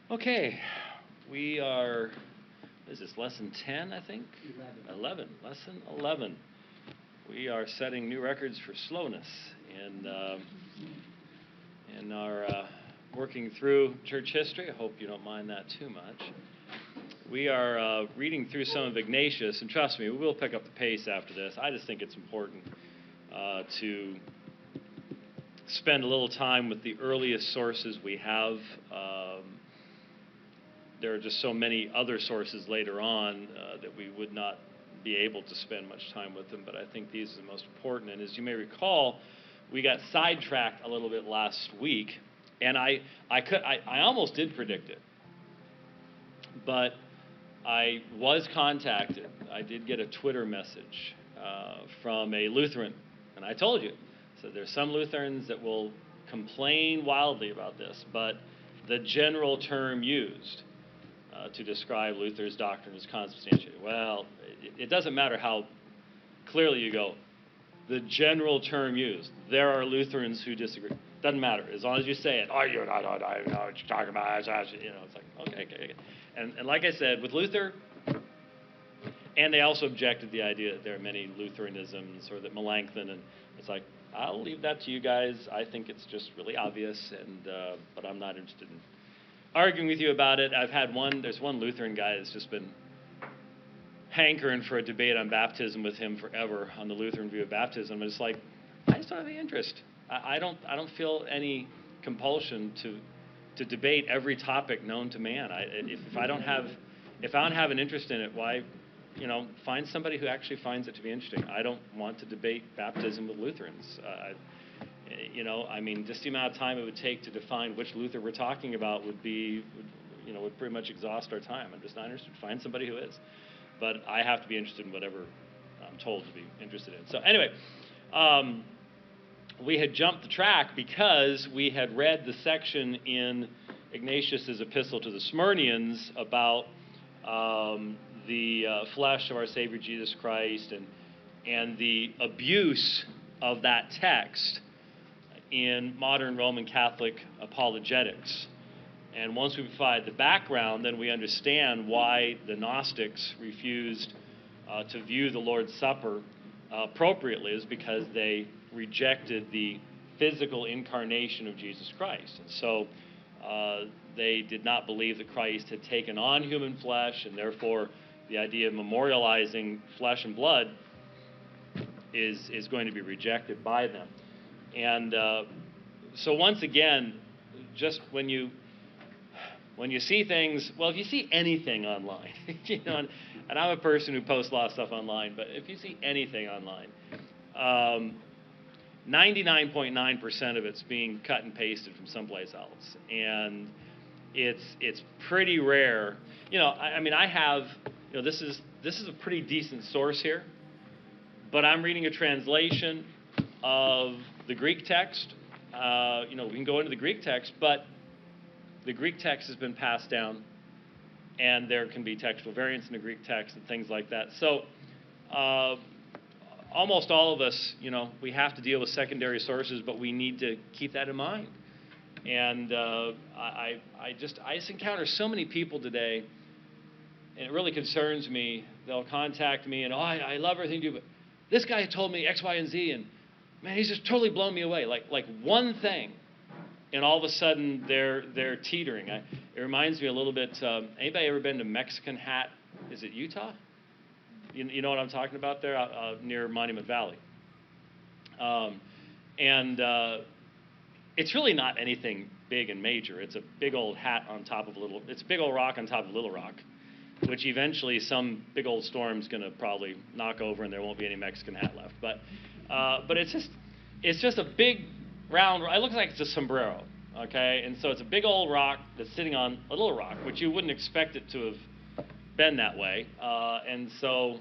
Okay, we are, what is this, lesson 10, I think? 11, lesson 11. We are setting new records for slowness in our working through church history. I hope you don't mind that too much. We are reading through some of Ignatius, and trust me, we will pick up the pace after this. I just think it's important to spend a little time with the earliest sources we have. There are just so many other sources later on that we would not be able to spend much time with them, but I think these are the most important. And as you may recall, we got sidetracked a little bit last week, and I almost did predict it, but I was contacted. I did get a Twitter message from a Lutheran, and I told you. So there's some Lutherans that will complain wildly about this, but the general term used to describe Luther's doctrine is consubstantiated. Well, it doesn't matter how clearly you go. The general term used. There are Lutherans who disagree. Doesn't matter as long as you say it. Oh, I know what you're talking about. You know, it's like okay. And like I said, with Luther, and they also objected the idea that there are many Lutheranisms or that Melanchthon, and it's like, I'll leave that to you guys. I think it's just really obvious, but I'm not interested in arguing with you about it. There's one Lutheran guy that's just been hankering for a debate on baptism with him forever, on the Lutheran view of baptism. And it's like, I just don't have any interest. I don't feel any compulsion to debate every topic known to man. If I don't have an interest in it, why, find somebody who actually finds it to be interesting. I don't want to debate baptism with Lutherans. Just the amount of time it would take to define which Luther we're talking about would pretty much exhaust our time. I'm just not interested. Find somebody who is. But I have to be interested in whatever I'm told to be interested in. So anyway, we had jumped the track because we had read the section in Ignatius's epistle to the Smyrnians about the flesh of our Savior Jesus Christ and the abuse of that text in modern Roman Catholic apologetics. And once we provide the background, then we understand why the Gnostics refused to view the Lord's Supper appropriately, is because they rejected the physical incarnation of Jesus Christ. And so they did not believe that Christ had taken on human flesh, and therefore the idea of memorializing flesh and blood is going to be rejected by them. And so once again, just when you see things, well, if you see anything online, and I'm a person who posts a lot of stuff online, but if you see anything online, 99.9% of it's being cut and pasted from someplace else, and it's pretty rare. I have, this is a pretty decent source here, but I'm reading a translation of the Greek text. We can go into the Greek text, but the Greek text has been passed down, and there can be textual variants in the Greek text and things like that. So almost all of us, we have to deal with secondary sources, but we need to keep that in mind. And I just encounter so many people today, and it really concerns me. They'll contact me, and I love everything you do, but this guy told me X, Y, and Z, and man, he's just totally blown me away. Like one thing, and all of a sudden they're teetering. It reminds me a little bit. Anybody ever been to Mexican Hat? Is it Utah? You know what I'm talking about there, near Monument Valley. It's really not anything big and major. It's a big old hat on top of it's a big old rock on top of Little Rock, which eventually some big old storm's going to probably knock over, and there won't be any Mexican Hat left. But it's just a big round. It looks like it's a sombrero, okay? And so it's a big old rock that's sitting on a little rock, which you wouldn't expect it to have been that way. And so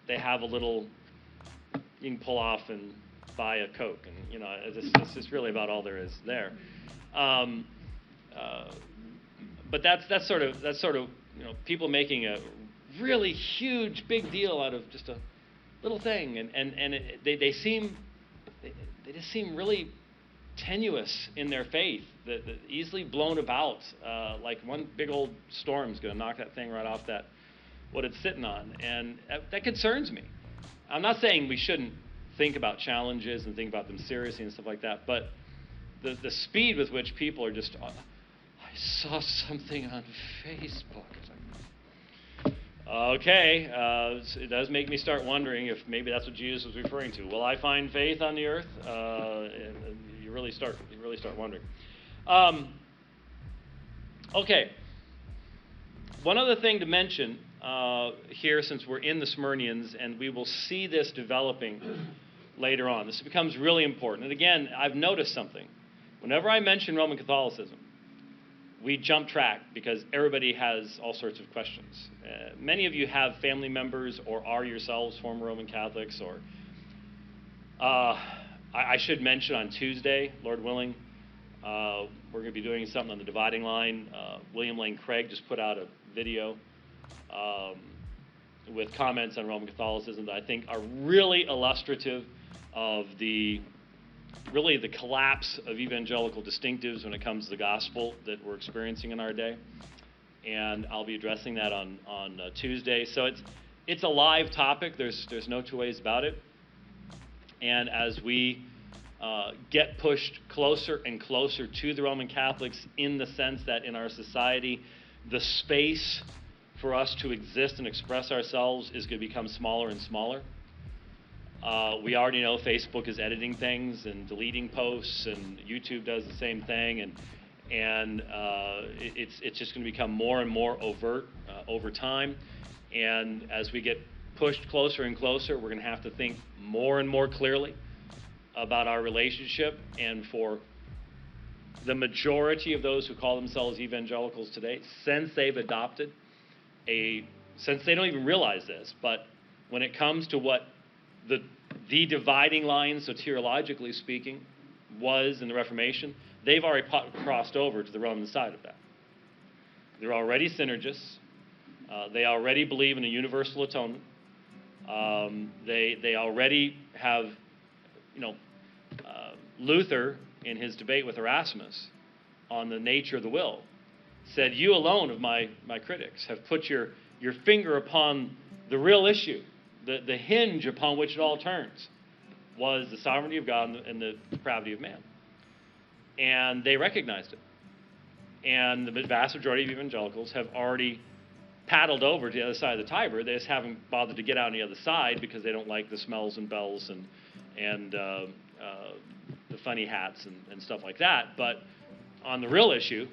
they have a little you can pull off and buy a Coke, and it's just really about all there is there. But that's sort of people making a really huge big deal out of just a little thing, and they just seem really tenuous in their faith, that easily blown about, like one big old storm's going to knock that thing right off what it's sitting on, and that concerns me. I'm not saying we shouldn't think about challenges and think about them seriously and stuff like that, but the speed with which people are just, I saw something on Facebook. It's like, okay, it does make me start wondering if maybe that's what Jesus was referring to. Will I find faith on the earth? And you really start wondering. Okay. One other thing to mention here, since we're in the Smyrnians, and we will see this developing later on. This becomes really important. And again, I've noticed something. Whenever I mention Roman Catholicism, we jump track because everybody has all sorts of questions. Many of you have family members or are yourselves former Roman Catholics. Or I should mention on Tuesday, Lord willing, we're going to be doing something on the dividing line. William Lane Craig just put out a video with comments on Roman Catholicism that I think are really illustrative of the collapse of evangelical distinctives when it comes to the gospel that we're experiencing in our day. And I'll be addressing that on Tuesday. So it's a live topic. There's no two ways about it. And as we get pushed closer and closer to the Roman Catholics, in the sense that in our society, the space for us to exist and express ourselves is going to become smaller and smaller. We already know Facebook is editing things and deleting posts, and YouTube does the same thing, and it's just going to become more and more overt over time. And as we get pushed closer and closer, we're going to have to think more and more clearly about our relationship. And for the majority of those who call themselves evangelicals today, since they don't even realize this, but when it comes to what the dividing line, soteriologically speaking, was in the Reformation, they've already crossed over to the Roman side of that. They're already synergists. They already believe in a universal atonement. They already have, Luther, in his debate with Erasmus on the nature of the will, said, "You alone of my critics have put your finger upon the real issue. The hinge upon which it all turns was the sovereignty of God and the depravity of man." And they recognized it. And the vast majority of evangelicals have already paddled over to the other side of the Tiber. They just haven't bothered to get out on the other side because they don't like the smells and bells and the funny hats and stuff like that. But on the real issue,